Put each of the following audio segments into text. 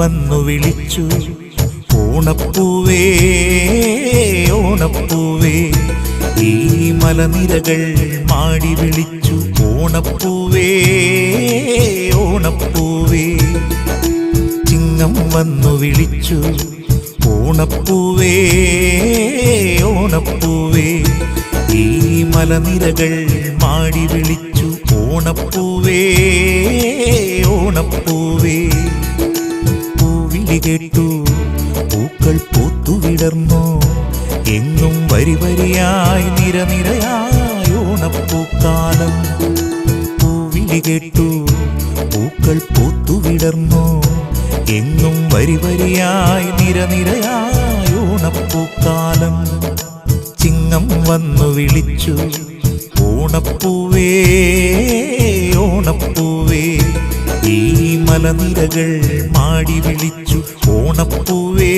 വന്നു വിളിച്ചു ഓണപ്പൂവേ ഓണപ്പൂവേ. ഈ മലനിരകൾ മാടി വിളിച്ചു ഓണപ്പൂവേ ഓണപ്പൂവേ. ചിങ്ങം വന്നു വിളിച്ചു ഓണപ്പൂവേ ഓണപ്പൂവേ. ഈ മലനിരകൾ മാടി വിളിച്ചു ഓണപ്പൂവേ ഓണപ്പൂവേ. പൂവിളി കേട്ടു പൂക്കൾ പൂത്തുവിടർന്നു എങ്ങും വരി വരിയായി നിരനിരയായി ഓണപ്പൂക്കാലം. പൂവിളി കേട്ടു പൂക്കൾ പൂത്തുവിടർന്നു എങ്ങും വരി വരിയായി നിരനിരയായി ഓണപ്പൂക്കാലം. ചിങ്ങം വന്നു വിളിച്ചു ഓണപ്പൂവേ ഓണപ്പൂവേ. ഈ മലനിരകൾ മാടി വിളിച്ചു ഓണപ്പൂവേ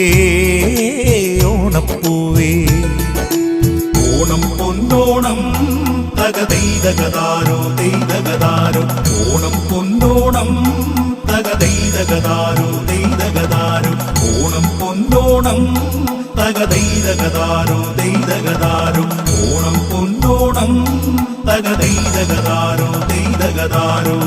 ഓണപ്പൂവേ. ഓണം പൊന്നോണം തകതൈതകതാരോ ദൈതകതാരോ. ഓണം പൊന്നോണം തകതൈതകതാരോ ദൈതകതാരോ. ഓണം പൊന്നോണം തകതൈതകതാരോ ദൈതകതാരോ. ഓണം പൊന്നോണം തകതൈതകതാരോ ദൈതകതാരോ.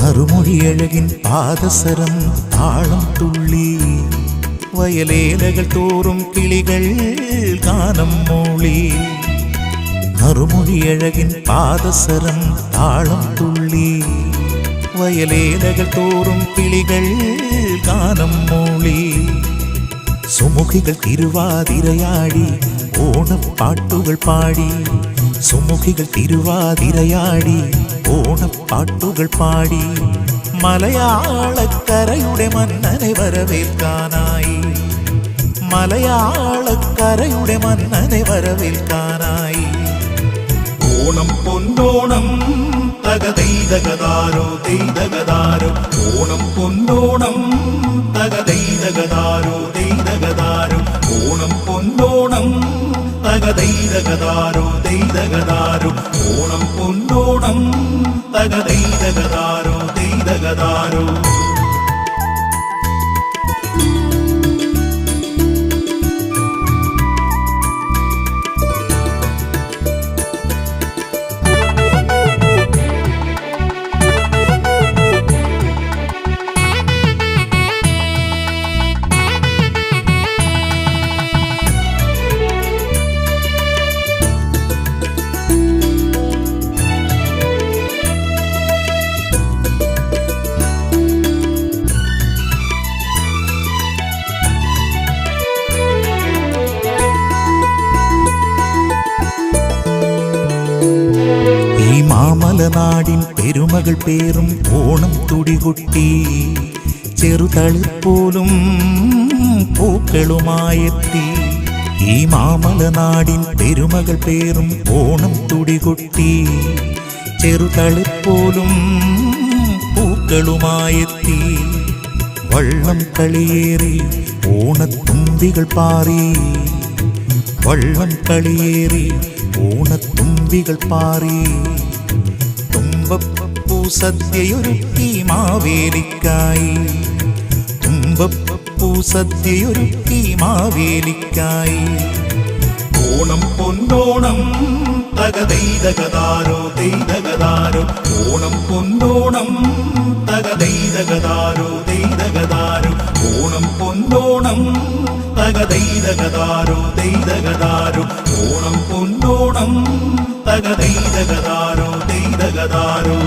നറുമൊഴിയഴകിൻ പാദസരം താളം തുള്ളി വയലേലകൾ തോറും കിളികൾ ഗാനം മൂളി. നറുമൊഴിയഴകിൻ പാദസരം താളം തുള്ളി വയലേലകൾ തോറും കിളികൾ ഗാനം മൂളി. സുമുഖികൾ തിരുവാതിരയാടി ഓണപ്പാട്ടുകൾ പാടി. സുമുഖികൾ തിരുവാതിരയാടി ഓണപ്പാട്ടുകൾ പാടി. മലയാളക്കരയുടെ മന്നനെ വരവേൽക്കാനായി. മലയാളക്കരയുടെ മന്നനെ വരവേൽക്കാനായി. ഓണം പൊന്നോണം തകതൈതകതാരോ ദൈതകതാരോ. ഓണം പൊന്നോണം തകതൈതകതാരോ ദൈതകതാരോ. ഓണം പൊന്നോണം തകതൈതകതാരോ ദൈതകതാരോ. ഓണം പൊന്നോണം തകതൈതകതാരോ ദൈതകതാരോ. മാമലനാടിൻ പെരുമകൾ പേറും ഓണം തുടികൊട്ടി. ചെറുതളിർപോലും പൂക്കളുമായെത്തി. ഈ മാമലനാടിൻ പെരുമകൾ പേറും ഓണം തുടികൊട്ടി. ചെറുതളിർപോലും പൂക്കളുമായെത്തി. വള്ളം കളിയേറി ഓണത്തുമ്പികൾ പാറി. വള്ളം കളിയേറി ഓണത്തുമ്പികൾ പാറി. തുമ്പപ്പൂ സദ്യയൊരുക്കി മാവേലിക്കായി. തുമ്പപ്പൂ സദ്യയൊരുക്കി മാവേലിക്കായി. ഓണം പൊന്നോണം തകതൈതകതാരോ ദൈതകതാരോ. ഓണം പൊന്നോണം തകതൈതകതാരോ ദൈതകതാരോ. ഓണം പൊന്നോണം തകതൈതകതാരോ ദൈതകതാരോ. ഓണം പൊന്നോണം തകതൈതകതാരോ ദൈതകതാരോ.